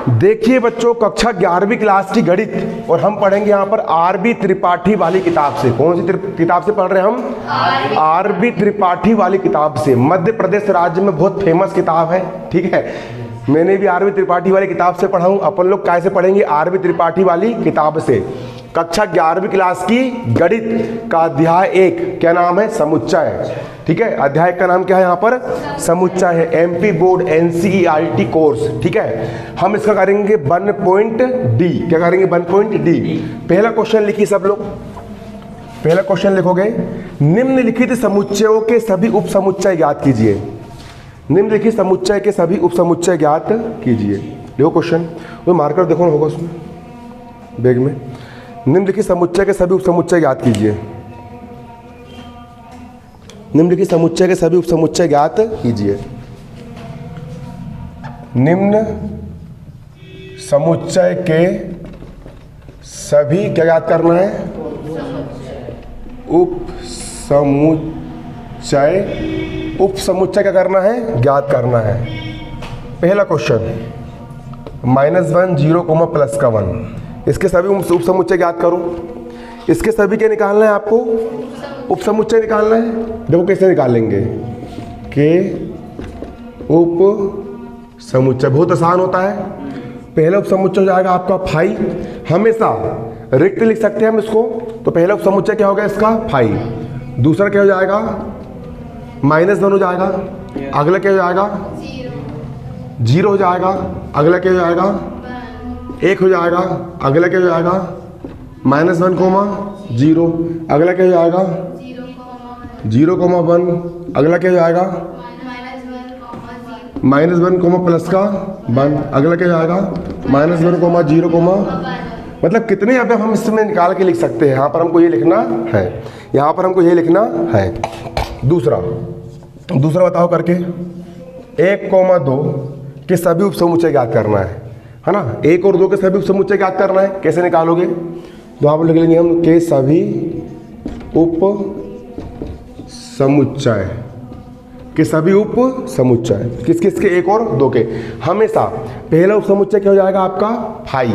देखिए बच्चों, कक्षा 11वीं क्लास की गणित और हम पढ़ेंगे यहाँ पर आरबी त्रिपाठी वाली किताब से। कौन सी किताब से पढ़ रहे हैं हम? आरबी त्रिपाठी वाली किताब से। मध्य प्रदेश राज्य में बहुत फेमस किताब है, ठीक है। मैंने भी आरबी त्रिपाठी वाली किताब से पढ़ा हूँ। अपन लोग कैसे पढ़ेंगे? आरबी त्रिपाठी वाली किताब से। कक्षा 11वीं क्लास की गणित का अध्याय 1, क्या नाम है? समुच्चय, ठीक है। अध्याय का नाम क्या है यहाँ पर? समुच्चय है। एमपी बोर्ड एनसीईआरटी कोर्स, ठीक है। हम इसका करेंगे 1.D। क्या करेंगे? 1.D। पहला क्वेश्चन लिखिए सब लोग। पहला क्वेश्चन लिखोगे, निम्नलिखित समुच्चयों के सभी उप समुच्चय ज्ञात कीजिए। निम्नलिखित समुच्चय के सभी उप समुच्चय ज्ञात कीजिए। देखो क्वेश्चन, वो मार्कर देखो होगा उसमें बैग में। निम्नलिखित समुच्चय के सभी उप समुच्चय ज्ञात कीजिए। निम्नलिखित समुच्चय के सभी उप समुच्चय ज्ञात कीजिए। निम्न समुच्चय के सभी क्या ज्ञात करना है? उप समुच्चय। उप समुच्चय क्या करना है? ज्ञात करना है। पहला क्वेश्चन, -1 0, +1। इसके सभी उप समुच्चय ज्ञात करो। इसके सभी के निकालना है आपको, उप समुच्चय निकालना है। देखो कैसे निकालेंगे के उप समुच्चय। बहुत आसान होता है। पहला उप समुच्चय हो जाएगा आपका फाई। हमेशा रिक्त लिख सकते हैं हम इसको। तो पहला उप समुच्चय क्या होगा इसका? फाई। दूसरा क्या हो जाएगा? -1 हो जाएगा। अगला क्या हो जाएगा? 0 हो जाएगा। अगला क्या हो जाएगा? 1 हो जाएगा। अगला क्या हो जाएगा? -1, 0। अगला क्या हो जाएगा? 0, 1। अगला क्या हो जाएगा? -1, +1। अगला क्या हो जाएगा? -1, 0, मतलब कितने अब हम इसमें निकाल के लिख सकते हैं। यहाँ पर हमको ये लिखना है, यहाँ पर हमको ये लिखना है। दूसरा बताओ करके, 1, 2 के सभी उप समुच्चय ज्ञात करना है ना। 1 और 2 के सभी उप समुच्चय ज्ञात करना है। कैसे निकालोगे? तो आप लिख लेंगे हम के सभी उप समुच्चय के सभी उप समुच्चय। किस किस के? 1 और 2 के। हमेशा पहला उप समुच्चय क्या हो जाएगा आपका? फाई।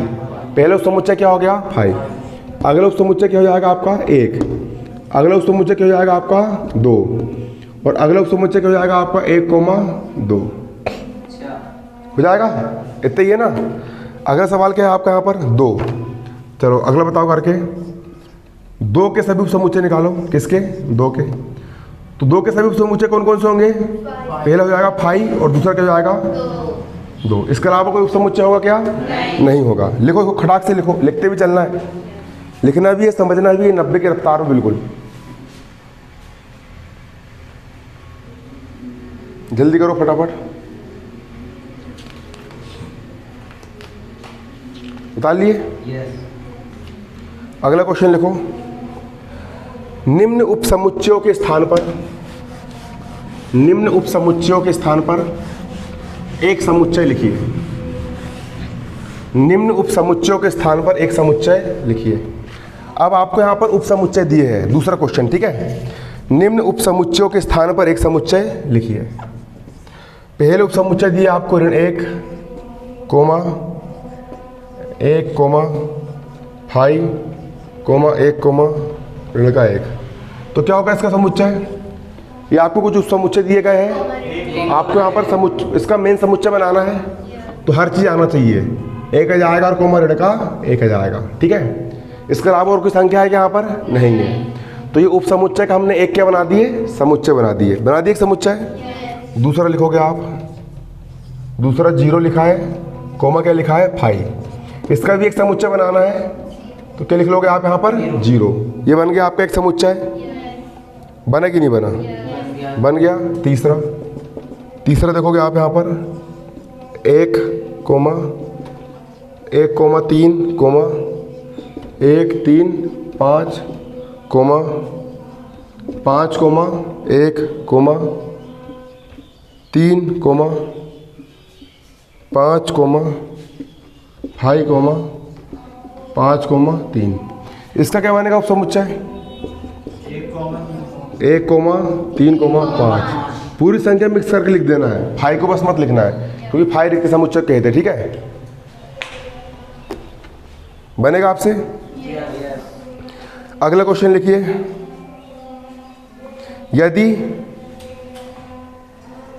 पहला उप समुच्चय क्या हो गया? फाई। अगला उप समुच्चय क्या हो जाएगा आपका? 1। अगला उप समुच्चय क्या हो जाएगा आपका? 2। और अगला उप समुच्चय क्या हो जाएगा आपका? 1, 2 हो जाएगा। इतना ही है ना। अगला सवाल क्या है आपका यहाँ पर? 2। चलो अगला बताओ करके, 2 के सभी उप समुच्चय निकालो। किसके? 2 के। तो 2 के सभी उप समुच्चय कौन कौन से होंगे? पहला हो जाएगा फाई और दूसरा क्या हो जाएगा? 2। इसके अलावा कोई उप समुच्चय होगा क्या? नहीं होगा। लिखो इसको, खटाक से लिखो। लिखते भी चलना है, लिखना भी है, समझना भी है। 90 की रफ्तार में बिल्कुल। जल्दी करो फटाफट। उतार लिए? अगला क्वेश्चन लिखो, निम्न उप समुच्चयों के स्थान पर, निम्न उप समुच्चयों के स्थान पर एक समुच्चय लिखिए। निम्न उप समुच्चयों के स्थान पर एक समुच्चय लिखिए। अब आपको यहाँ पर उप समुच्चय दिए हैं। दूसरा क्वेश्चन, ठीक है। निम्न उप समुच्चयों के स्थान पर एक समुच्चय लिखिए। पहले उप समुच्चय दिए आपको ऋण 1, 1, फाई, 1, ऋण का 1। तो क्या होगा इसका समुच्चय? ये आपको कुछ उप समुच्चय दिए गए हैं। आपको यहाँ पर इसका मेन समुच्चय बनाना है। तो हर चीज़ आना चाहिए। 1 आ जाएगा और कोमा ऋण का 1 आ जाएगा, ठीक है। इसके अलावा और कोई संख्या है क्या यहाँ पर? नहीं है। तो ये उप समुच्चय का हमने एक क्या बना दिए? समुच्चय बना दिए। एक समुच्चय। दूसरा लिखोगे आप, दूसरा 0 लिखा है, कोमा क्या लिखा है? फाई। इसका भी एक समुच्चय बनाना है। तो क्या लिख लोगे आप यहाँ पर? 0। ये बन गया आपका एक समुच्चय। बना कि नहीं बना? बन गया। तीसरा देखोगे आप यहाँ पर 1, 1, 3, 1, 3, 5, 5, 1, 3, 5, 5, 5, 3। इसका क्या बनेगा उप समुच्चय? 1, 3, 5। पूरी संख्या मिक्स करके लिख देना है। फाई को बस मत लिखना है, क्योंकि फाई रिक्त समुच्चय कहते हैं, ठीक है। बनेगा आपसे? अगला क्वेश्चन लिखिए,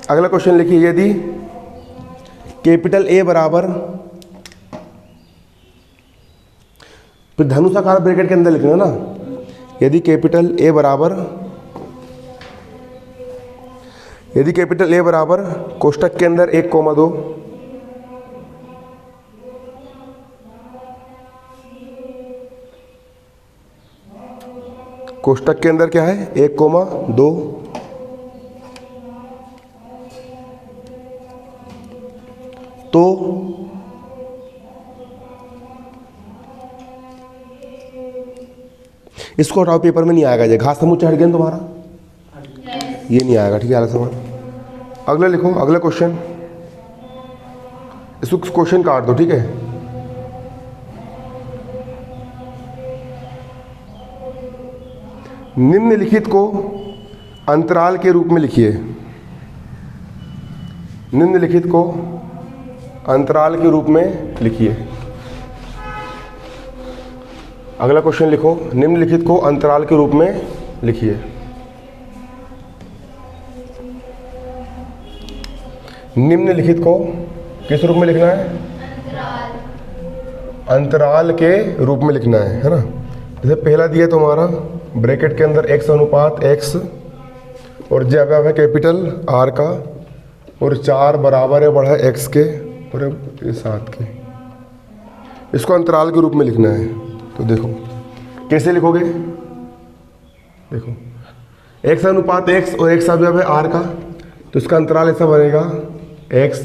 अगला क्वेश्चन लिखिए, यदि कैपिटल ए बराबर, फिर धनुषाकार ब्रैकेट के अंदर लिखना ना, यदि कैपिटल ए बराबर कोष्टक के अंदर 1,2, कोष्टक के अंदर क्या है 1,2, तो इसको हटाओ, पेपर में नहीं आएगा, ये घास समुच्चय हट गया ना तुम्हारा, ये नहीं आएगा, ठीक है। अगला सवाल, अगला लिखो, अगला क्वेश्चन, इसको क्वेश्चन काट दो, ठीक है। निम्नलिखित को अंतराल के रूप में लिखिए, निम्नलिखित को अंतराल के रूप में लिखिए। अगला क्वेश्चन लिखो, निम्नलिखित को अंतराल के रूप में लिखिए। निम्नलिखित को किस रूप में लिखना है? अंतराल के रूप में लिखना है ना। जैसे पहला दिया तुम्हारा ब्रैकेट के अंदर x अनुपात x और j अवयव है कैपिटल R का, और 4 बराबर है बढ़ा x के और 7 के। इसको अंतराल के रूप में लिखना है, तो देखो कैसे लिखोगे। देखो x अनुपात x और x अवयव है R का, तो इसका अंतराल ऐसा बनेगा x,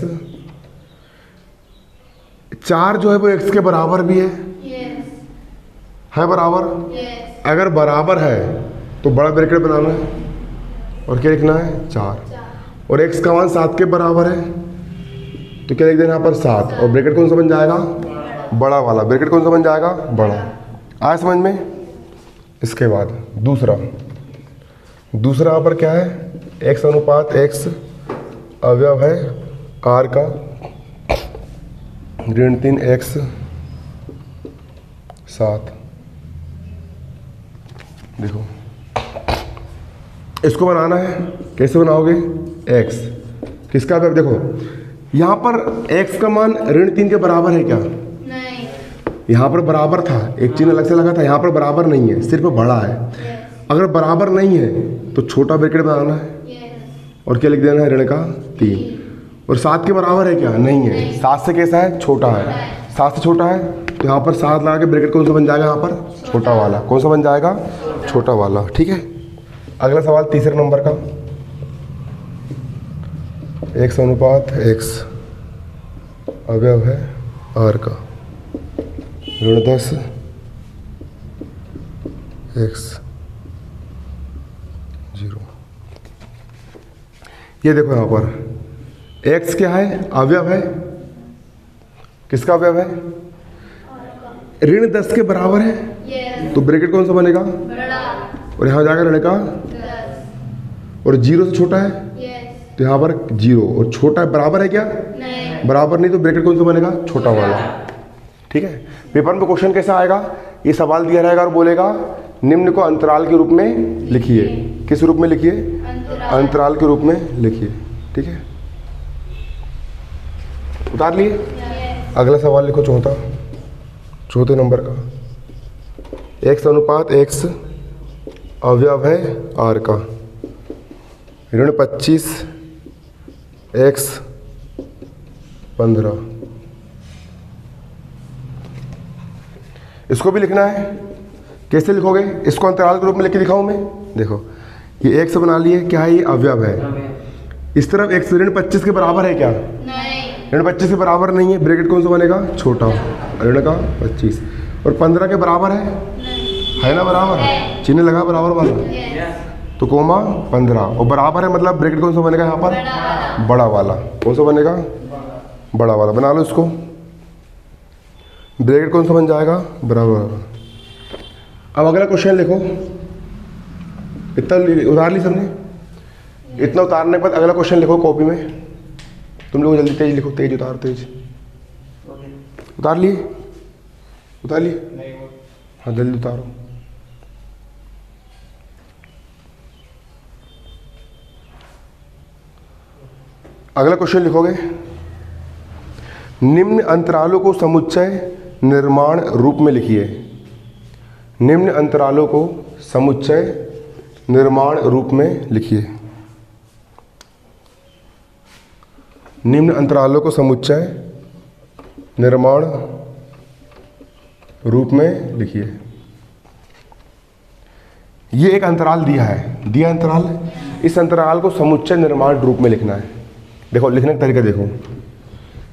4 जो है वो x के बराबर भी है, है बराबर। अगर बराबर है तो बड़ा ब्रैकेट बनाना है और क्या लिखना है 4, और x का मान 7 के बराबर है, तो क्या लिख देना यहाँ पर 7, और ब्रैकेट कौन सा बन जाएगा? बड़ा वाला। ब्रैकेट कौन सा बन जाएगा? बड़ा। आया समझ में? इसके बाद दूसरा यहाँ पर क्या है? x अनुपात x अवयव है R का, ऋण 3x 7। देखो इसको बनाना है, कैसे बनाओगे? x किसका अवयव? देखो यहाँ पर x का मान ऋण 3 के बराबर है क्या? नहीं। यहाँ पर बराबर था, एक चिन्ह अलग से लगा था, यहाँ पर बराबर नहीं है, सिर्फ बड़ा है। अगर बराबर नहीं है तो छोटा ब्रैकेट बनाना है और क्या लिख देना है? ऋण का 3। और 7 के बराबर है क्या? नहीं है। 7 से कैसा है? छोटा है। 7 से छोटा है तो यहाँ पर 7 लगा के ब्रैकेट कौन सा बन जाएगा? यहाँ पर छोटा वाला। कौन सा बन जाएगा? छोटा वाला। ठीक है। अगला सवाल तीसरे नंबर का, x अनुपात x अवयव है R का, ऋण 10 x 0। ये देखो यहाँ पर x क्या है? अवयव है। किसका अवयव है? ऋण 10 के बराबर है, तो ब्रैकेट कौन सा बनेगा? और यहाँ जाकर ऋण का 10, और 0 से छोटा है, तो यहाँ पर 0, और छोटा बराबर है क्या? नहीं। बराबर नहीं, तो ब्रैकेट कौन सा बनेगा? छोटा वाला। ठीक है। पेपर में क्वेश्चन कैसा आएगा? ये सवाल दिया रहेगा और बोलेगा निम्न को अंतराल के रूप में लिखिए। किस रूप में लिखिए? अंतराल के रूप में लिखिए। ठीक है, उतार लिए। अगला सवाल लिखो, चौथे नंबर का, x अनुपात x अवयव है R का, ऋण 25 x 15। इसको भी लिखना है। कैसे लिखोगे? इसको अंतराल के रूप में लिख के दिखाऊं मैं। देखो ये x बना लिए, क्या है? ये अवयव है। इस तरफ x ऋण 25 के बराबर है क्या? नहीं। ऋण 25 के बराबर नहीं है, ब्रैकेट कौन सा बनेगा? छोटा। ऋण का 25 और 15 के बराबर है ना? बराबर चिन्ह लगा बराबर वाला, तो कोमा 15, और बराबर है मतलब ब्रैकेट कौन सा बनेगा यहाँ पर? बड़ा वाला। कौन सा बनेगा? बड़ा वाला। बना लो इसको। ब्रैकेट कौन सा बन जाएगा? बराबर। अब अगला क्वेश्चन लिखो। इतना उतार ली सबने? इतना उतारने के बाद अगला क्वेश्चन लिखो कॉपी में। तुम लोग जल्दी तेज लिखो, तेज उतार, तेज उतार लिए। उतार लिए? हाँ जल्दी उतारो। अगला क्वेश्चन लिखोगे, निम्न अंतरालों को समुच्चय निर्माण रूप में लिखिए। निम्न अंतरालों को समुच्चय निर्माण रूप में लिखिए। निम्न अंतरालों को समुच्चय निर्माण रूप में लिखिए। ये एक अंतराल दिया है, दिया अंतराल, इस अंतराल को समुच्चय निर्माण रूप में लिखना है। देखो लिखने का तरीका देखो,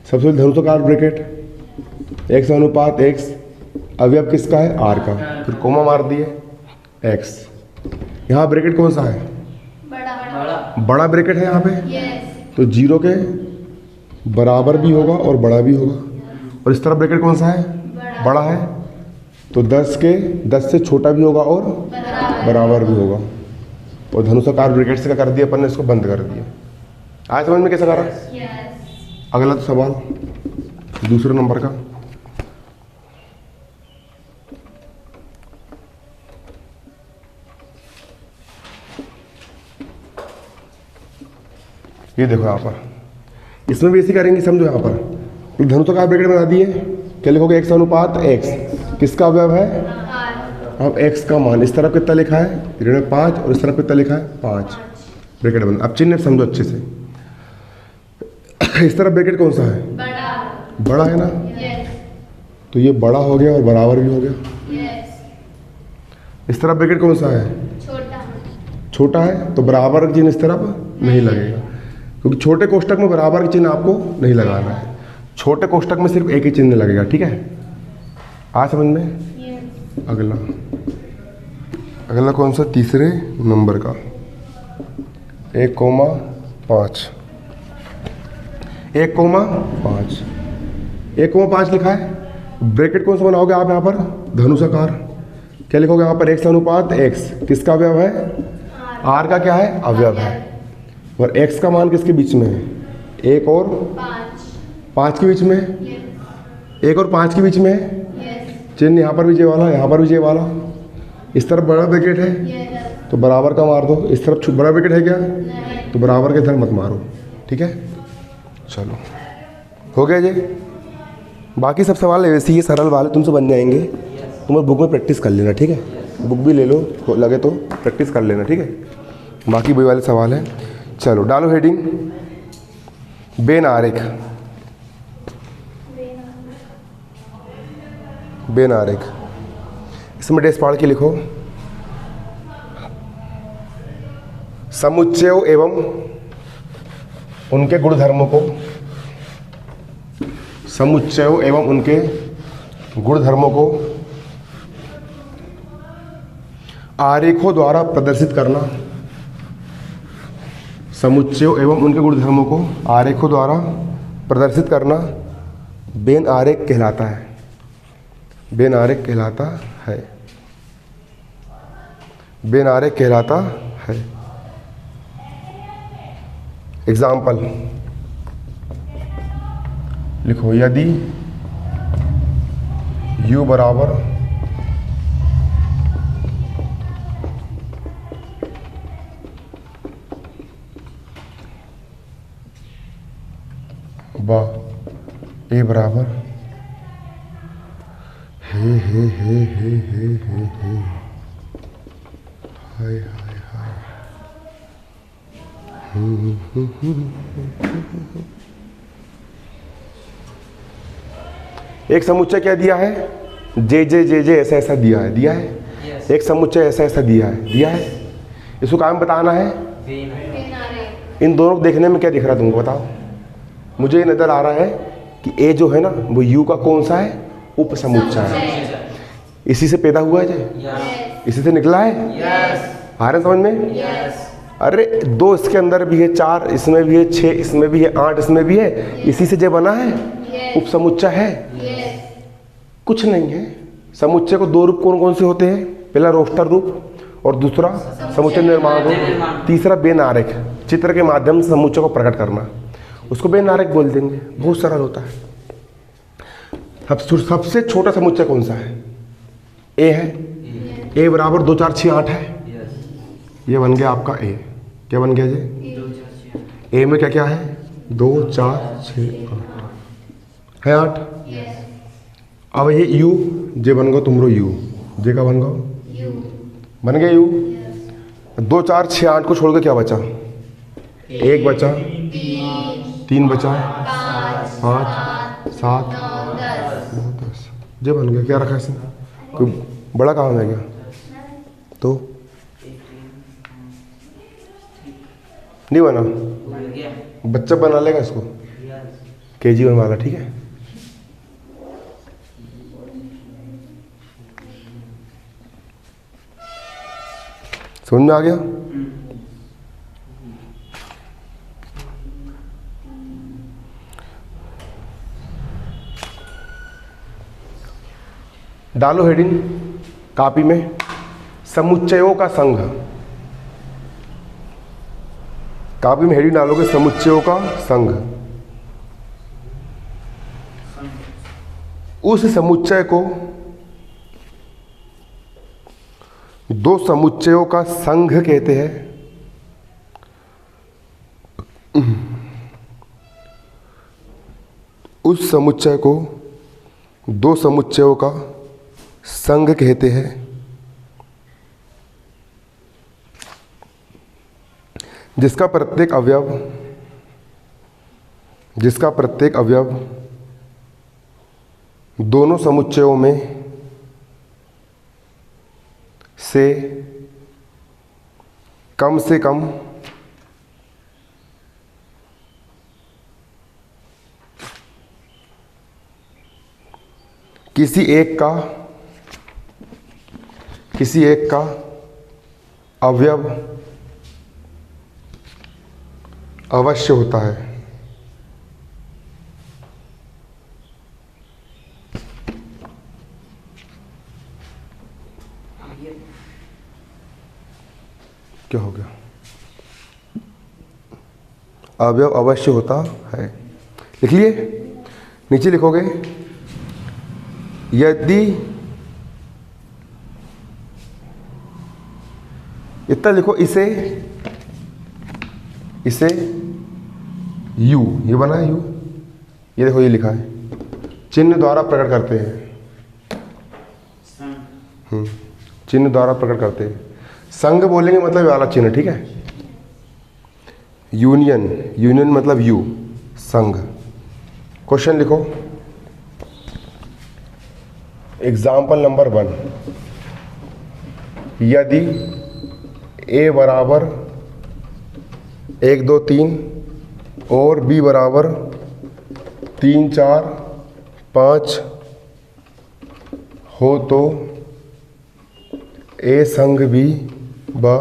सबसे पहले धनुषाकार ब्रैकेट, x अनुपात x, अवयव किसका है? r का, फिर कोमा मार दिए x। यहाँ ब्रैकेट कौन सा है? बड़ा ब्रैकेट है यहाँ पे। तो 0 के बराबर भी होगा और बड़ा भी होगा, और इस तरफ ब्रैकेट कौन सा है? बड़ा है। तो 10 से छोटा भी होगा और बराबर भी होगा। और धनुषाकार ब्रैकेट से क्या कर दिया अपन ने? इसको बंद कर दिया। आज समझ में कैसे करा? अगला तो सवाल दूसरे नंबर का, ये देखो यहाँ पर, इसमें भी ऐसे करेंगे, समझो यहाँ पर धनुषाकार ब्रैकेट बना दिए। क्या लिखोगे? x अनुपात x, किसका अवयव है? अब x का मान इस तरफ कितना लिखा है? 5, और इस तरफ कितना लिखा है? 5। ब्रैकेट बंद। अब चिन्ह समझो अच्छे से। इस तरफ ब्रैकेट कौन सा है? बड़ा है ना? तो ये बड़ा हो गया और बराबर भी हो गया। इस तरफ ब्रैकेट कौन सा है? छोटा है। तो बराबर का चिन्ह इस तरफ नहीं लगेगा, क्योंकि छोटे कोष्टक में बराबर का चिन्ह आपको नहीं लगाना है। छोटे कोष्टक में सिर्फ एक ही चिन्ह लगेगा। ठीक है, आ समझ में? अगला कौन सा? तीसरे नंबर का 1,5। 1,5, 1,5 लिखा है। ब्रैकेट कौन सा बनाओगे आप यहाँ पर? धनुषाकार। क्या लिखोगे यहाँ पर? x अनुपात x, किसका अवयव है? r का क्या है? अवयव है। और x का मान किसके बीच में है? 1 और 5 के बीच में। 1 और 5 के बीच में है। चिन्ह यहाँ पर भी जे वाला, यहाँ पर भी जे वाला। इस तरफ बड़ा ब्रैकेट है तो बराबर का मार दो। इस तरफ बड़ा ब्रैकेट है क्या? तो बराबर के इधर मत मारो। ठीक है, चलो हो गया जी। बाकी सब सवाल वैसे ही सरल वाले तुमसे बन जाएंगे। तुम्हें बुक में प्रैक्टिस कर लेना। ठीक है, बुक भी ले लो, लगे तो प्रैक्टिस कर लेना। ठीक है, बाकी वही वाले सवाल हैं। चलो डालो हेडिंग, बेन आरेख। बेन आरेख, इसमें डैश पाड़ के लिखो, समुच्चयों एवं उनके गुणधर्मों को, समुच्चयों एवं उनके गुणधर्मों को आरेखों द्वारा प्रदर्शित करना। समुच्चयों एवं उनके गुणधर्मों को आरेखों द्वारा प्रदर्शित करना बेन आरेख कहलाता है। बेन आरेख कहलाता है। बेन आरेख कहलाता है। एग्जाम्पल लिखो, यदि u बराबर बा ए बराबर हे हे हे हे हे हे हे हाय हाय हाय एक समुच्चय क्या दिया है? जे जे जे जे ऐसा ऐसा दिया है, दिया है। yes. एक समुच्चय ऐसा ऐसा दिया है, दिया है। इसको काम बताना है। इन दोनों को देखने में क्या दिख रहा है तुमको बताओ? मुझे ये नजर आ रहा है कि ए जो है ना वो यू का कौन सा है? उप समुच्चय है। इसी से पैदा हुआ है जे, इसी से निकला है। आ रहे समझ में? अरे 2 इसके अंदर भी है, 4 इसमें भी है, 6 इसमें भी है, 8 इसमें भी है। इसी से जे बना है, उप समुच्चय है। कुछ नहीं है। समुच्चय को 2 रूप कौन कौन से होते हैं? पहला रोस्टर रूप और दूसरा समुच्चय निर्माण रूप, तीसरा बेन आरेख, चित्र के माध्यम से समुच्चय को प्रकट करना, उसको बेन आरेख बोल देंगे। बहुत सरल होता है। सबसे छोटा समुच्चय कौन सा है? ए है। ए बराबर 2 4 6 8 है। ये बन गया आपका ए। क्या बन गया जी? ए में क्या क्या है? 2 4 6 8 है 8। अब ये यू जे बन गो तुमरो यू, जे का बन गो बन गया यू। 2 4 6 8 को छोड़ के क्या बचा? 1 बचा, 3 बचा, 5 7 10 जे बन गया। क्या रखा इसमें? कोई बड़ा काम है क्या? तो नहीं बना, बच्चा बना लेगा इसको, केजी में वाला। ठीक है, समझ में आ गया? डालो हेडिंग कॉपी में, समुच्चयों का संघ। कॉपी में हेडिंग डालोगे समुच्चयों का संघ। उस समुच्चय को, दो समुच्चयों का संघ कहते हैं। उस समुच्चय को दो समुच्चयों का संघ कहते हैं जिसका प्रत्येक अवयव दोनों समुच्चयों में से कम किसी एक का अवयव अवश्य होता है। क्या हो गया? अवयव अवश्य होता है। लिख लिए? नीचे लिखोगे यदि, इतना लिखो, इसे यू, ये बना है यू, ये देखो ये लिखा है, चिन्ह द्वारा प्रकट करते हैं। चिन्ह द्वारा प्रकट करते हैं। संघ बोलेंगे मतलब वाला चिन्ह, ठीक है। यूनियन मतलब यू, संघ। क्वेश्चन लिखो, एग्जाम्पल नंबर 1, यदि ए बराबर 1 2 3 और बी बराबर 3 4 5 हो तो ए संघ बी व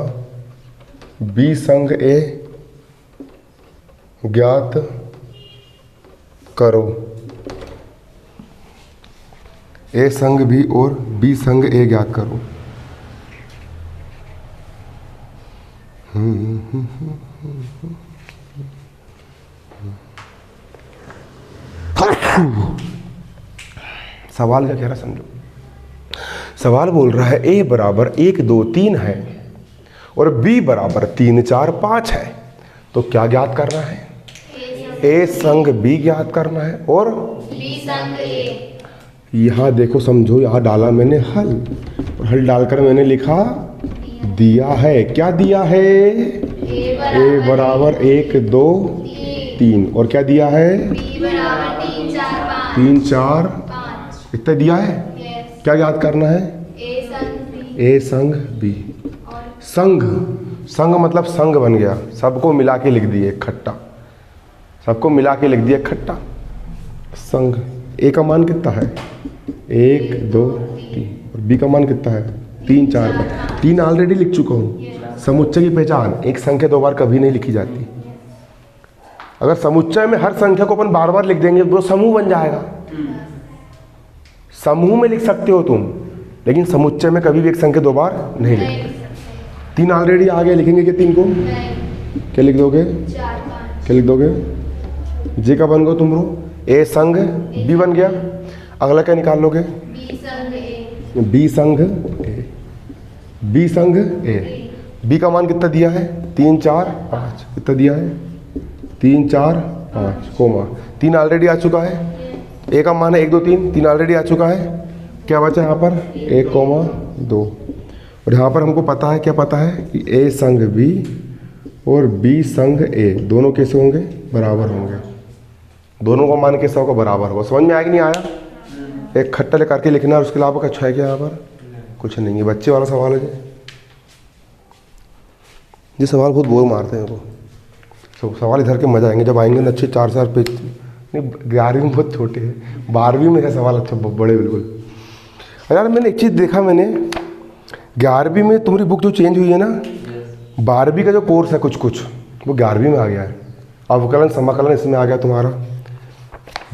बी संघ ए ज्ञात करो। ए संघ बी और बी संघ ए ज्ञात करो। सवाल क्या कह रहा समझो। सवाल बोल रहा है ए बराबर 1 2 3 है और बी बराबर 3 4 5 है, तो क्या ज्ञात करना है? ए संघ बी ज्ञात करना है और बी संघ ए। यहाँ देखो समझो, यहाँ डाला मैंने हल, और हल डालकर मैंने लिखा दिया है। क्या दिया है? ए बराबर 1 2 3 और क्या दिया है? बी बराबर 3 4 5 इतना दिया है। क्या याद करना है? ए संघ बी। संघ मतलब संघ बन गया, सबको मिला के लिख दिए खट्टा, सबको मिला के लिख दिया खट्टा संघ। ए का मान कितना है? 1 2 3 और बी का मान कितना है? 3 4 5। 3 ऑलरेडी लिख चुका हूँ। समुच्चय की पहचान, एक संख्या 2 बार कभी नहीं लिखी जाती। अगर समुच्चय में हर संख्या को अपन बार बार लिख देंगे तो समूह बन जाएगा। समूह में लिख सकते हो तुम, लेकिन समुच्चय में कभी भी एक संख्या 2 बार नहीं लिखते। 3 ऑलरेडी आगे लिखेंगे कि 3 को क्या लिख दोगे? क्या लिख दोगे? जे का बन गया तुमरो, ए संघ बी बन गया। अगला क्या निकाल लोगे? बी संघ ए। बी संघ ए। बी का मान कितना दिया है? 3 4 5। कितना दिया है? 3 4 5 कोमा 3 ऑलरेडी आ चुका है। ए का मान है 1 2 3, 3 ऑलरेडी आ चुका है। क्या बचा यहाँ पर? 1 2। और यहाँ पर हमको पता है, क्या पता है कि ए संघ बी और बी संघ ए दोनों कैसे होंगे? बराबर होंगे। दोनों का मान कैसा होगा? बराबर होगा। समझ में आया कि नहीं आया? एक खट्टा करके लिखना है, उसके अलावा कुछ है क्या यहाँ पर? कुछ नहीं है। बच्चे वाला सवाल है ये सवाल बहुत बोर मारते हैं तो सवाल इधर के मजा आएंगे जब आएंगे ना अच्छे 4 पेज। नहीं 11वीं में बहुत छोटे हैं, 12वीं में है सवाल अच्छा बड़े बिल्कुल। यार मैंने एक चीज़ देखा, मैंने 11वीं में तुम्हारी बुक जो चेंज हुई है ना, 12वीं का जो कोर्स है कुछ वो 11वीं में आ गया है। अवकलन समाकलन इसमें आ गया तुम्हारा,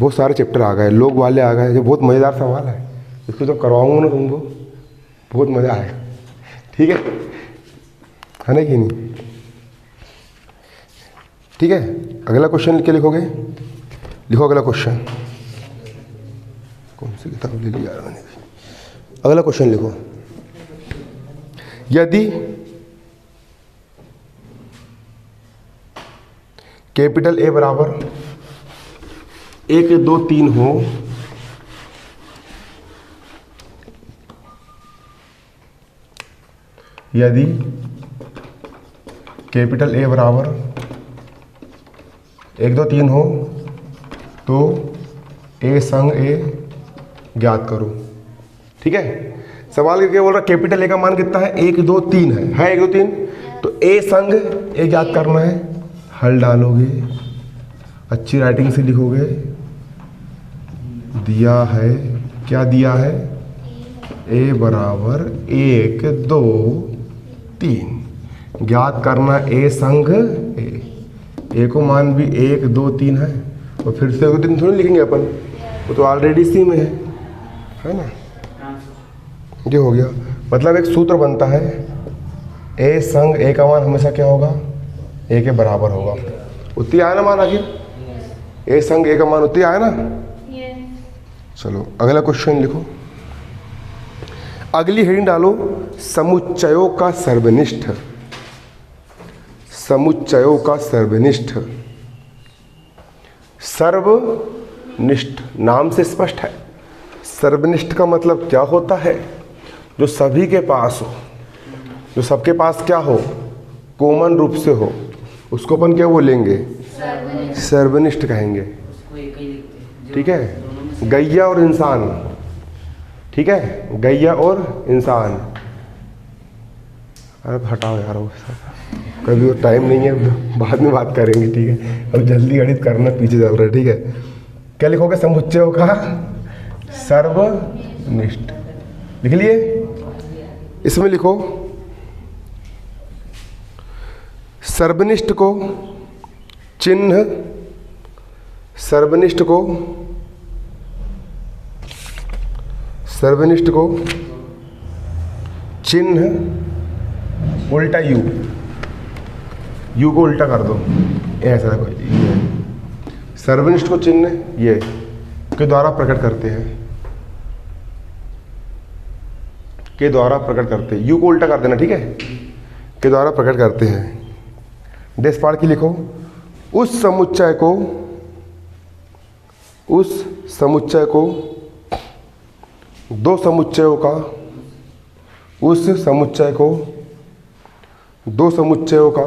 बहुत सारे चैप्टर आ गए, लोग वाले आ गए। जो बहुत मज़ेदार सवाल है, इसको जब करवाऊंगा ना तुमको बहुत मज़ा आएगा। ठीक है ना कि नहीं? ठीक है, अगला क्वेश्चन लिख के लिखोगे। लिखो अगला क्वेश्चन। कौन सी किताब ले ली यार मैंने? अगला क्वेश्चन लिखो। यदि कैपिटल ए बराबर 1 2 3 हो, यदि कैपिटल ए बराबर 1 2 3 हो तो ए संग ए ज्ञात करो। ठीक है, सवाल क्या बोल रहा है? कैपिटल ए का मान कितना है? 1 2 3 है 1 2 3, तो ए संग ए ज्ञात करना है। हल डालोगे, अच्छी राइटिंग से लिखोगे। दिया है, क्या दिया है? ए बराबर 1 2 3, ज्ञात करना ए संग ए को मान भी 1 2 3 है, और फिर से 1 2 3 थोड़ी लिखेंगे अपन, वो तो ऑलरेडी सी में है ना। ये हो गया, मतलब एक सूत्र बनता है ए संग ए का मान हमेशा क्या होगा? ए के बराबर होगा। उतनी आया ना मान, आखिर ए संग ए का मान उतनी आया ना। चलो अगला क्वेश्चन लिखो। अगली हेडिंग डालो, समुच्चयों का सर्वनिष्ठ। समुच्चयों का सर्वनिष्ठ। सर्वनिष्ठ नाम से स्पष्ट है। सर्वनिष्ठ का मतलब क्या होता है? जो सभी के पास हो, जो सबके पास क्या हो? कॉमन रूप से हो, उसको अपन क्या बोलेंगे? सर्वनिष्ठ कहेंगे। ठीक है, गैया और इंसान। ठीक है, गैया और इंसान। अरे हटाओ यार, वो कभी वो टाइम नहीं है, बाद में बात करेंगे। ठीक है, अब जल्दी गणित करना, पीछे चल रहा है। ठीक है, क्या लिखोगे? समुच्चयों का सर्वनिष्ठ लिख लिए। इसमें लिखो सर्वनिष्ठ को चिन्ह, सर्वनिष्ठ को चिन्ह उल्टा यू को उल्टा कर दो, ऐसा कोई। सर्वनिष्ठ को चिन्ह ये के द्वारा प्रकट करते हैं, के द्वारा प्रकट करते हैं। यू को उल्टा कर देना, ठीक है, के द्वारा प्रकट करते हैं। देश पाड़ की लिखो, उस समुच्चय को दो समुच्चयों का, उस समुच्चय को दो समुच्चयों का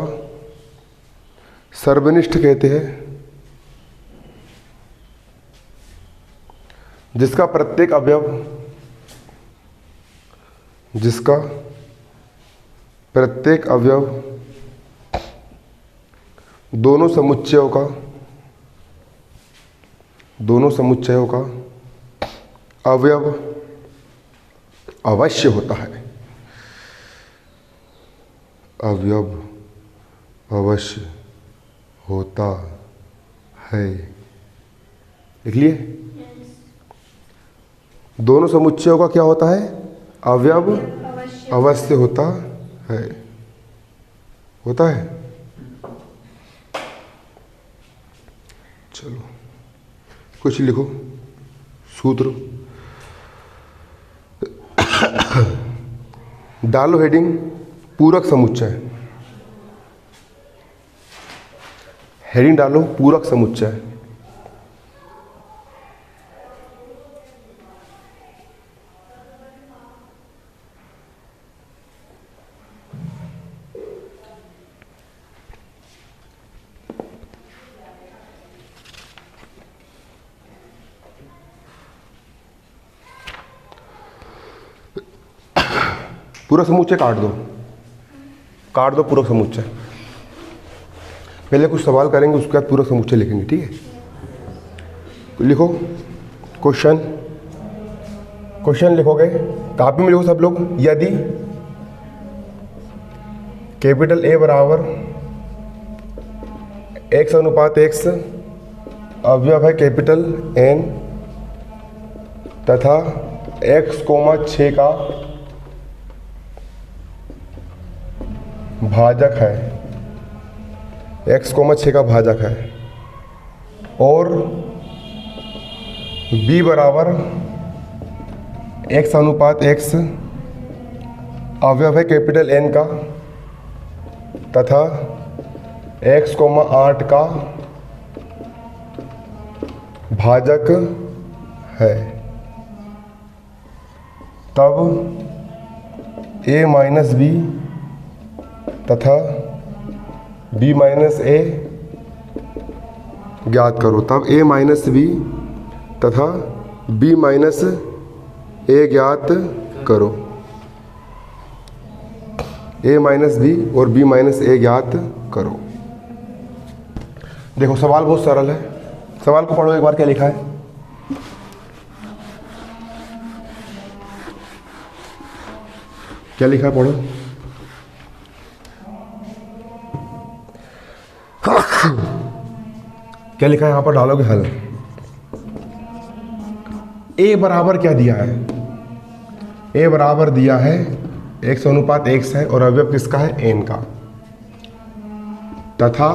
सर्वनिष्ठ कहते हैं, जिसका प्रत्येक अवयव दोनों समुच्चयों का अवयव अवश्य होता है। अवयव अवश्य होता है, लिख लिए। दोनों समुच्चयों का क्या होता है? अवयव अवश्य होता है। होता है। चलो कुछ लिखो सूत्र। डालो हेडिंग पूरक समुच्चय। हेडिंग डालो पूरक समुच्चय। पूरक समुच्चय काट दो पूरक समुच्चय। पहले कुछ सवाल करेंगे, उसके बाद पूरक समुच्चय लिखेंगे, ठीक है। लिखो क्वेश्चन लिखोगे, कॉपी में लिखो सब लोग। यदि कैपिटल ए बराबर x अनुपात x अवयव है कैपिटल N तथा x, 6 का भाजक है, x, 6 का भाजक है, और b बराबर x अनुपात x अवयव है कैपिटल N का तथा x, 8 का भाजक है, तब a माइनस बी तथा b माइनस ए ज्ञात करो। तब a माइनस बी तथा b माइनस ए ज्ञात करो। a माइनस बी और b माइनस ए ज्ञात करो। देखो सवाल बहुत सरल है, सवाल को पढ़ो एक बार। क्या लिखा है? क्या लिखा है पढ़ो। क्या लिखा है यहाँ पर, डालोगे हल। a बराबर क्या दिया है? a बराबर दिया है x अनुपात x है और अवयव किसका है? n का, तथा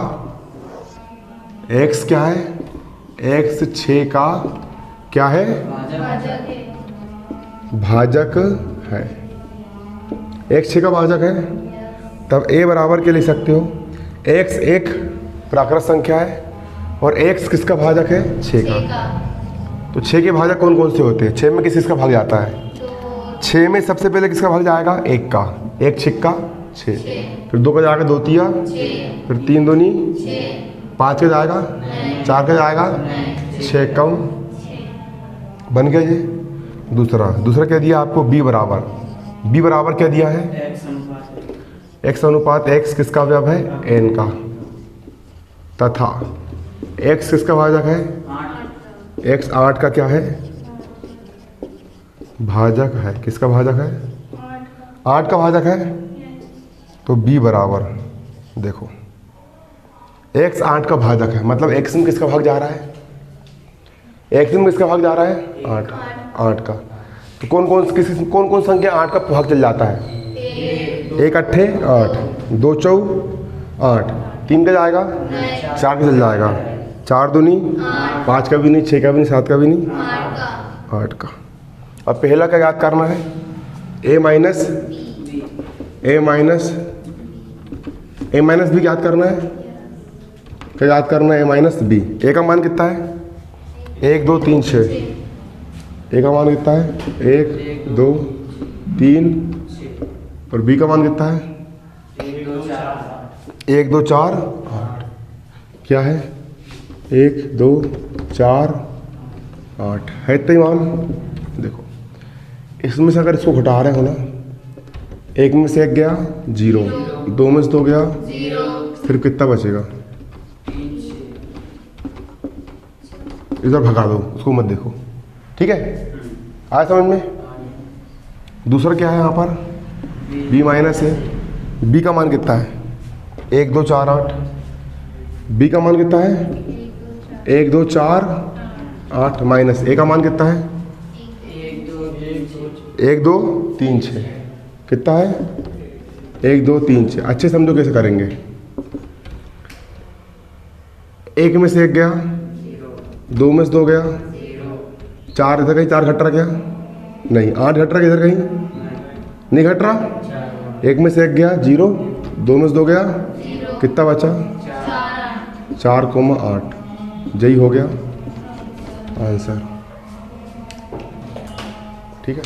x क्या है? x 6 का क्या है? भाजक है। x 6 का भाजक है, तब a बराबर क्या लिख सकते हो? x एक प्राकृत संख्या है और x किसका भाजक है? 6 का। तो 6 के भाजक कौन कौन से होते हैं? 6 में किसका भाग जाता है? 6 में सबसे पहले किसका भाग जाएगा? 1 का। 1 6 6, फिर 2 का जाएगा 2 तिया, फिर 3 दूनी 5 का जाएगा, 4 का जाएगा 6 कम, बन गया ये। दूसरा क्या दिया आपको? b बराबर क्या दिया है? x अनुपात x किसका अवयव है? n का, तथा x किसका भाजक है? x 8 का क्या है? भाजक है। किसका भाजक है? 8 का भाजक है। तो b बराबर, देखो x 8 का भाजक है, मतलब x में किसका भाग जा रहा है? x में किसका भाग जा रहा है? 8 का। तो कौन कौन संख्या 8 का भाग चल जाता है? 1 8 8, 2 4 8, 3 का जाएगा 4 का चल जाएगा, 4 दूनी 5 का भी नहीं, 6 का भी नहीं, 7 का भी नहीं, 8 का। अब पहला क्या याद करना है? a माइनस बी याद करना है। क्या याद करना है? a minus B. a का मान कितना है? 1 2 3 6। a का मान कितना है? 1 2 3, और b का मान कितना है? 1 2 4 8। क्या है? 1 2 4 8 है इतना ही मान। देखो इसमें से अगर इसको घटा रहे हो ना, 1 में से 1 गया 0, 2 में से 2 गया 0, फिर कितना बचेगा? इधर भगा दो, उसको मत देखो, ठीक है? आया समझ में? दूसरा क्या है यहाँ पर? b माइनस है। b का मान कितना है? 1 2 4 8। b का मान कितना है? 1 2 4 8 माइनस a का मान कितना है? 1 2 3 6। कितना है? 1 2 3 6। अच्छे समझो कैसे करेंगे। 1 में से 1 गया, 2 में से 2 गया, 4 इधर कहीं 4 घट रहा क्या? नहीं। 8 घट रहा किधर कहीं? नहीं घट रहा। एक में से एक गया 0, 2 में से 2 गया 0, कितना बचा 4,8। यही हो गया आंसर। ठीक है,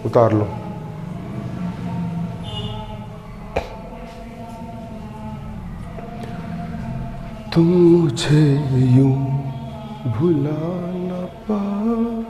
उतार लो। तुम मुझे यूं भुला न पाओगे।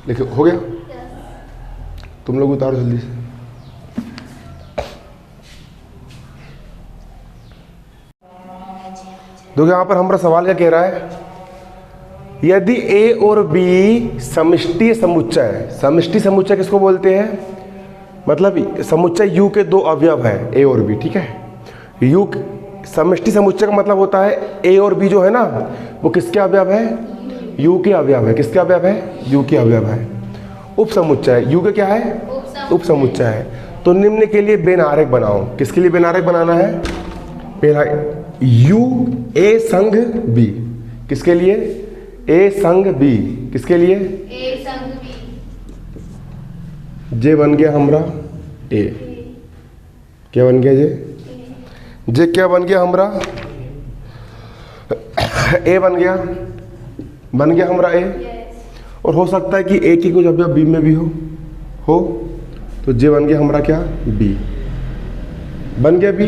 देखो हो गया, तुम लोग उतारो जल्दी से। देखो यहाँ पर हमारा सवाल क्या कह रहा है, यदि ए और बी समष्टि समुच्चय है। समष्टि समुच्चय किसको बोलते हैं? मतलब समुच्चय यू के 2 अवयव है, ए और बी। ठीक है, यू समष्टि समुच्चय का मतलब होता है ए और बी जो है ना, वो किसके अवयव है? यू के अवयव है। किसके अवयव है? यू के अवयव है। उप समुच्चय यू के क्या है? उप समुच्चय है। तो निम्न के लिए बेन आरेख बनाओ। किसके लिए बेन आरेख बनाना है? पहला यू ए संग बी। किसके लिए? ए संग बी। किसके लिए? ए संग बी। जे बन गया हमरा ए। क्या बन गया जे क्या बन गया हमरा? ए बन गया हमरा ए। और हो सकता है कि ए की कुछ अवयव बी में भी हो तो जे बन गया हमरा क्या? बी। बन गया बी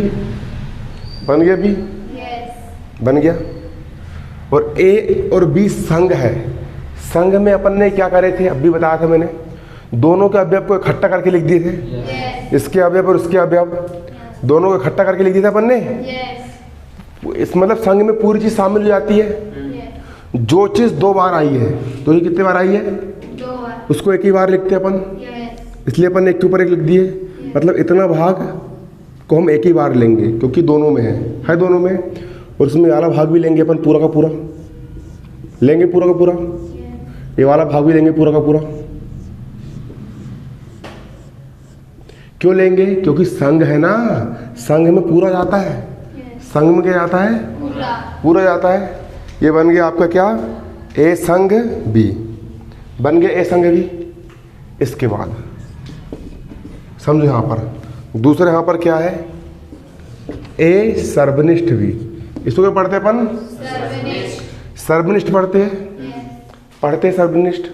बन गया। और ए और बी संग है। संग में अपन ने क्या करे थे? अभी बताया था मैंने, दोनों के अवयव को इकट्ठा करके लिख दिए थे। इसके अवयव और उसके अवयव दोनों को इकट्ठा करके लिख दिया था अपन ने। इस मतलब संग में पूरी चीज शामिल हो जाती है। जो चीज 2 बार आई है तो ये कितने बार आई है? 2 बार। उसको एक ही बार लिखते हैं अपन, इसलिए अपन ने एक के ऊपर एक लिख दिए। मतलब इतना भाग को हम एक ही बार लेंगे क्योंकि दोनों में है दोनों में। और उसमें वाला भाग भी लेंगे अपन पूरा का पूरा लेंगे, पूरा का पूरा। ये वाला भाग भी लेंगे पूरा का पूरा। क्यों लेंगे? क्योंकि संग है ना, संग में पूरा जाता है। संग में क्या जाता है? पूरा जाता है। ये बन गया आपका क्या? ए संग बी। बन गया ए संग बी। इसके बाद समझो यहाँ पर दूसरे यहाँ पर क्या है? ए सर्वनिष्ठ बी। इसको क्या पढ़ते हैं अपन? सर्वनिष्ठ पढ़ते हैं सर्वनिष्ठ।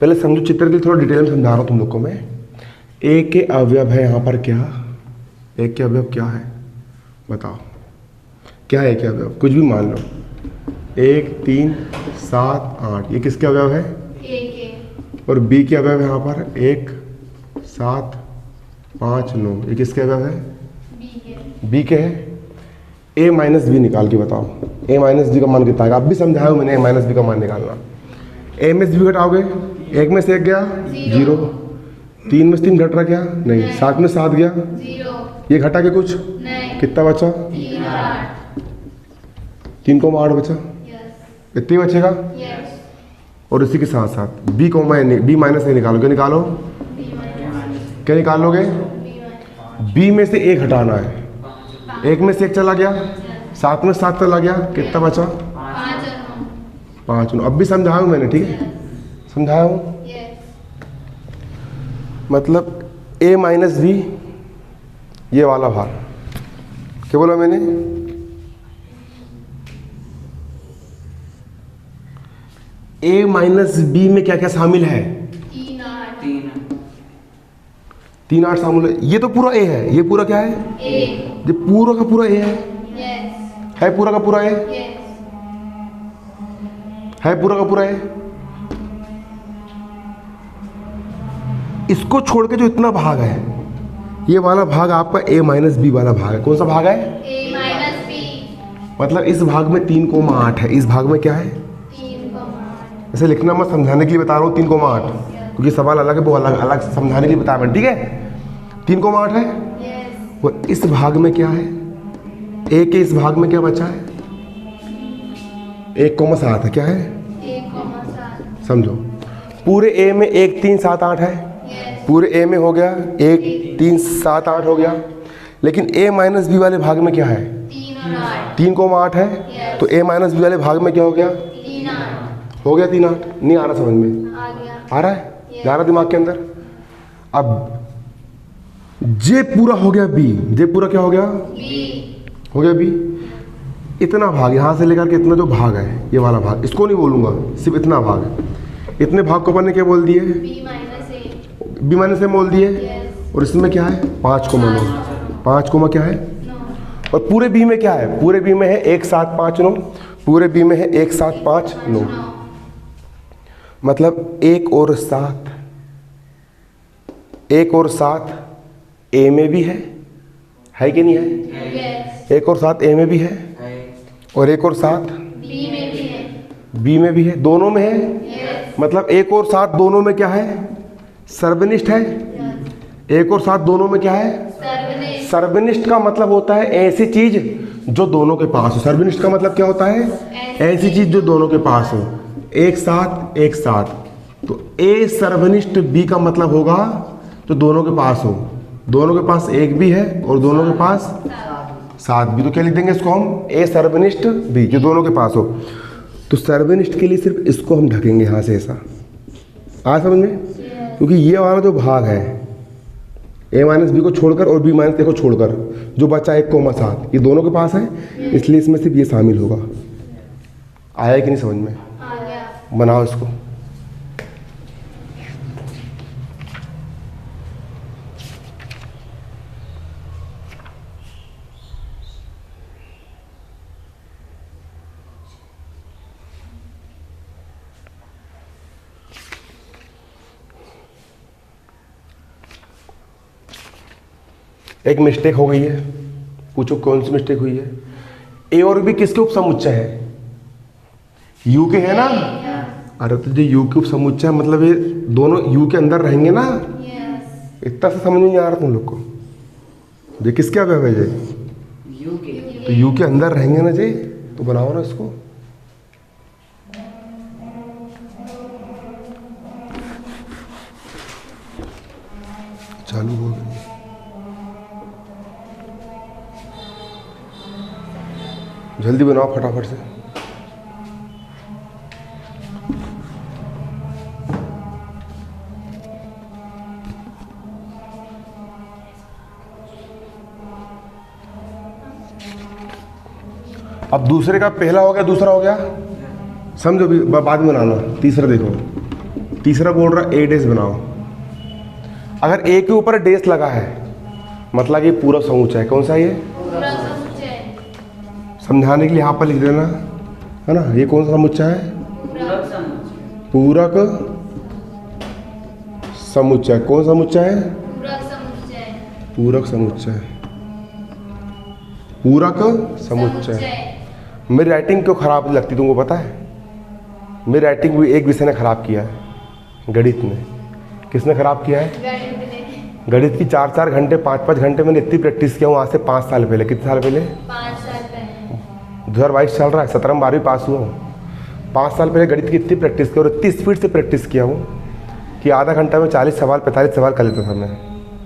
पहले समझो चित्र के थोड़ा डिटेल में समझा रहा हूँ तुम लोग को मैं। ए के अवयव है यहाँ पर क्या? ए के अवयव क्या है बताओ? क्या है ए के अवयव? कुछ भी मान लो। 1 3 7 8 ये किसके अवयव है? ए के। और बी के अवयव यहाँ पर 1 7 5 9 ये किसके अवयव है? बी के है। ए माइनस बी निकाल के बताओ। ए माइनस बी का मान कितना आएगा? अब भी समझाया मैंने ए माइनस बी का मान निकालना। ए में से बी घटाओगे, 1 में से 1 गया 0, 3 में से 3 घट रहा क्या? नहीं। 7 में 7 गया 0। ये घटा के कुछ नहीं। कितना बचा? 3 को 8 बचा। इतनी बचेगा। और इसी के साथ साथ बी को बी माइनस ए निकालो। क्या निकालो? क्या निकालोगे? बी में से 1 हटाना है। 1 में से 1 चला गया, 7 में 7 चला गया, कितना बचा? 5। अब भी समझाया हूँ मैंने, ठीक है? समझाया हूँ। मतलब ए माइनस बी ये वाला भाग। क्या बोला मैंने? ए माइनस बी में क्या क्या शामिल है? 3 8 शामिल है। ये तो पूरा ए है। ये पूरा क्या है? ये पूरा का पूरा ए है पूरा का पूरा ए है पूरा का पूरा ए। इसको छोड़ के जो इतना भाग है ये वाला भाग आपका ए माइनस बी वाला भाग है। कौन सा भाग है? ए माइनस बी। मतलब इस भाग में 3,8 है। इस भाग में क्या है? 3,8। ऐसे लिखना मत, समझाने के लिए बता रहा हूँ 3,8 क्योंकि सवाल अलग है, वो अलग अलग समझाने के लिए बताया मैंने, ठीक है? 3,8 है। और इस भाग में क्या है? ए के इस भाग में क्या बचा है? 1,7 है, क्या है 1,7 समझो। पूरे ए में 1 3 7 8 है, यस पूरे ए में हो गया 1 3 7 8 हो गया, लेकिन a माइनस बी वाले भाग में क्या है 3 और 8 3,8 है, Yes. तो a माइनस बी वाले भाग में क्या हो गया 3 8 हो गया 3 8। नहीं आ रहा समझ में, आ गया आ रहा है Yes. जा रहा दिमाग के अंदर। अब जे पूरा हो गया बी, जे पूरा क्या हो गया B हो गया बी। इतना भाग यहाँ से लेकर के इतना जो भाग है ये वाला भाग, इसको नहीं बोलूँगा, सिर्फ इतना भाग है। इतने भाग को अपन ने क्या बोल दिए B minus A B minus A बोल दिए, यस और इसमें क्या है 5,9, 5 क्या है, 9 और पूरे बी में क्या है, पूरे बी में है 1 7 5 9, पूरे बी में है 1 7 5 9, मतलब 1 और 7, 1 और 7 ए में भी है कि नहीं है, यस 1 और 7 ए में भी है, और 1 और 7 B में भी है बी में भी है, दोनों में है, यस मतलब 1 और 7 दोनों में क्या है सर्वनिष्ठ है। 1 और 7 दोनों में क्या है सर्वनिष्ठ सर्वनिष्ठ का मतलब होता है ऐसी चीज जो दोनों के पास हो। सर्वनिष्ठ का मतलब क्या होता है ऐसी चीज जो दोनों के पास हो। 1 7 1 7, तो ए सर्वनिष्ठ बी का मतलब होगा जो दोनों के पास हो, दोनों के पास 1 भी है और दोनों के पास 7 भी, तो क्या लिख देंगे इसको हम ए सर्वनिष्ठ बी जो दोनों के पास हो। तो सर्वनिष्ठ के लिए सिर्फ इसको हम ढकेंगे यहाँ से ऐसा, आ समझ में, क्योंकि ये वाला जो भाग है ए माइनस बी को छोड़कर और बी माइनस ए को छोड़कर जो बचा 1,7 ये दोनों के पास है, इसलिए इसमें सिर्फ ये शामिल होगा। आया कि नहीं समझ में, आ गया बनाओ इसको। एक मिस्टेक हो गई है, पूछो कौन सी मिस्टेक हुई है। ए और बी किसके उपसमुच्चय है, यू के है ना। अरे तो जो यू के उपसमुच्चय मतलब ये दोनों यू के अंदर रहेंगे ना, यस इतना सा समझ में नहीं आ रहा तुम लोग को। ये किसके अवयव है ये, तो यू के अंदर रहेंगे ना जी, तो बनाओ ना इसको। चालू हो गई, जल्दी बनाओ फटाफट से। अब दूसरे का पहला हो गया, दूसरा हो गया, समझो भी बाद में बनाना। तीसरा देखो, तीसरा बोल रहा ए डेस बनाओ। अगर ए के ऊपर डेस लगा है मतलब ये पूरा समुच्चय है। कौन सा ये, पूरा समुच्चय समझाने के लिए यहाँ पर लिख देना है ना। ये कौन सा समुच्चय है, पूरक समुच्चय। कौन सा समुच्चय है, पूरा समुच्चय पूरक समुच्चय, पूरक समुच्चय। मेरी राइटिंग क्यों खराब लगती तुमको पता है, मेरी राइटिंग भी एक विषय ने खराब किया है, गणित ने। किसने खराब किया है, गणित ने। गणित की 4-4 घंटे 5-5 घंटे मैंने इतनी प्रैक्टिस किया हूँ आज से 5 साल पहले। कितने साल पहले, 5 साल पहले 2022 चल रहा है, 17 में 12वीं पास हुआ हूँ। 5 साल पहले गणित की इतनी प्रैक्टिस की और इतनी स्पीड से प्रैक्टिस किया हूँ कि आधा घंटा में 40 सवाल 45 सवाल कर लेता था मैं।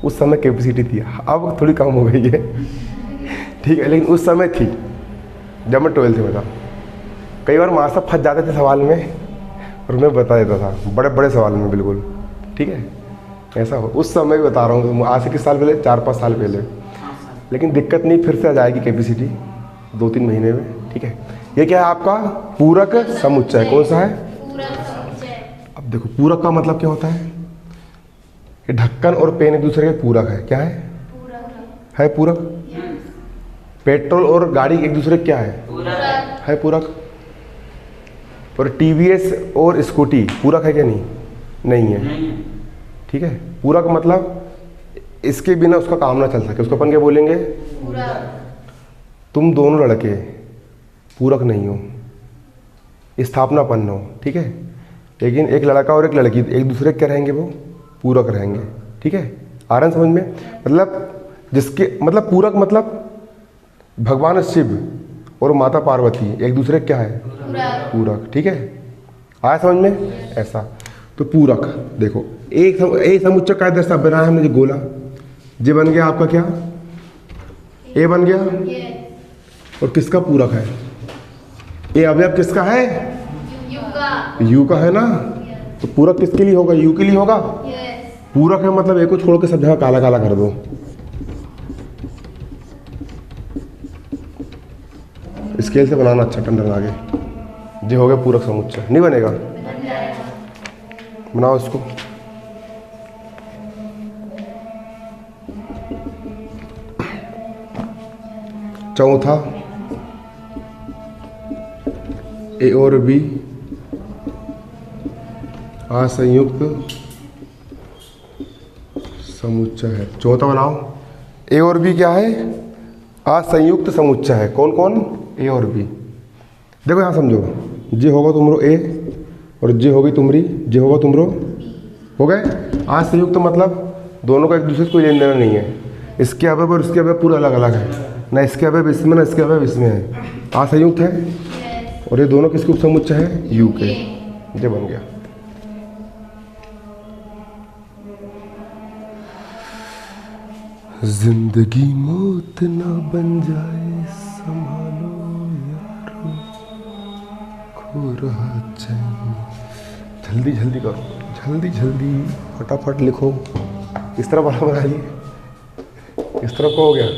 उस समय कैपेसिटी थी, अब थोड़ी कम हो गई है ठीक है, लेकिन उस समय थी जब मैं 12th में था। कई बार मास्टर फंस जाते थे सवाल में और मैं बता देता था बड़े बड़े सवाल में, बिल्कुल ठीक है। ऐसा हो उस समय भी बता रहा हूँ, आज से किस साल पहले, 4-5 साल पहले। लेकिन दिक्कत नहीं, फिर से आ जाएगी कैपेसिटी 2-3 महीने में, ठीक है। ये क्या है आपका पूरक समुच्चय। कौन सा है, पूरा समुच्चय। अब देखो पूरक का मतलब क्या होता है, ये ढक्कन और पेन एक दूसरे के पूरक है। क्या है, पूरा है पूरक। पेट्रोल और गाड़ी एक दूसरे के क्या है, पूरा है पूरक। और टीवीएस और स्कूटी पूरक है क्या, नहीं, नहीं है, ठीक है। पूरक मतलब इसके बिना उसका काम ना चल सके, उसको अपन क्या बोलेंगे, पूरा। तुम दोनों लड़के पूरक नहीं हो, स्थापनापन्न हो, ठीक है। लेकिन एक लड़का और एक लड़की एक दूसरे के क्या रहेंगे, वो पूरक रहेंगे, ठीक है। आ रहा है समझ में, मतलब जिसके मतलब पूरक मतलब भगवान शिव और माता पार्वती एक दूसरे क्या है? पूरक। पूरक। ठीक है, आया समझ में? ऐसा तो पूरक देखो, एक समुच्चय का दृष्टा बनाया हमने जो गोला, ये बन गया आपका क्या? ए बन गया। यस। और किसका पूरक है? ए अवयव किसका है? यू का। यू का है ना, तो पूरक किसके लिए होगा? यू के लिए होगा। यस। पूरक है मतलब ए को छोड़ के सब जगह काला काला कर दो। स्केल से बनाना अच्छा टंडन आगे। ये हो गया पूरक समुच्चय, नहीं बनेगा? बनाओ इसको। चौथा, ए और बी असंयुक्त समुच्चय है। चौथा बनाओ, ए और बी क्या है? असंयुक्त समुच्चय है। कौन कौन? ए और बी। देखो यहाँ समझो, जे होगा तुमरो ए और जे होगी तुमरी, जे होगा तुमरो हो गए। असंयुक्त मतलब दोनों का एक दूसरे से कोई लेन देना नहीं है। इसके अवयव और इसके अवयव पूरा अलग अलग है, ना इसके अवयव इसमें ना इसके अवयव इसमें है। असंयुक्त है यस। और ये दोनों किसके उपसमुच्चय है? यू के। ये बन गया। जिंदगी मौत ना बन जाए, संभालो यारो, खो रहा चैन। जल्दी जल्दी करो, जल्दी जल्दी फटाफट लिखो। इस तरफ वाला बनाइए, इस तरफ को हो गया।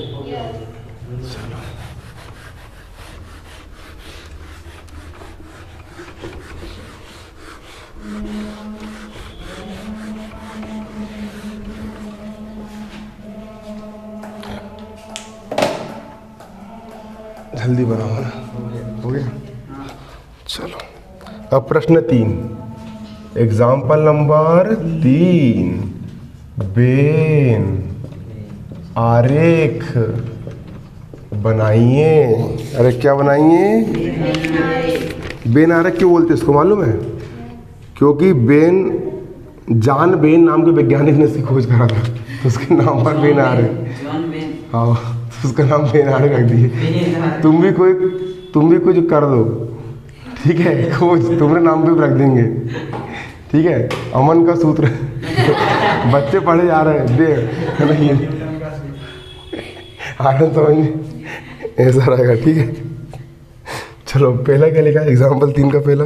जल्दी बनाओ ना, हो गया। चलो अब प्रश्न 3, एग्जाम्पल नंबर 3, बेन आरेख बनाइए। अरे क्या बनाइए? बेन आरेख क्यों बोलते इसको मालूम है? क्योंकि जॉन बेन नाम के वैज्ञानिक ने इसकी खोज करा था, तो उसके नाम पर बेन आरेख। हाँ, तो उसका नाम बेन आरेख रख दिए। तुम भी कुछ कर दो, ठीक है, खोज तुम्हारे नाम पे रख देंगे। ठीक है, अमन का सूत्र बच्चे पढ़े जा रहे हैं, दे नहीं आनंद समझ में ऐसा रहेगा। ठीक है, चलो पहला क्या लिखा है? एग्जाम्पल 3 का पहला,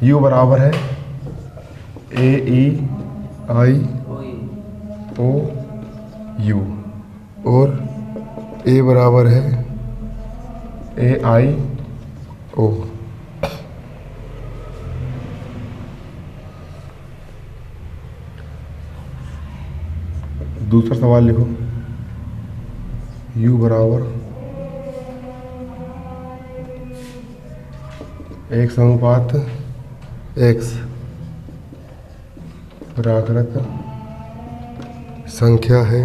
u बराबर है ए ई आई ओ यू और a बराबर है ए आई ओ। दूसरा सवाल लिखो, u बराबर x अनुपात x प्राकृत संख्या है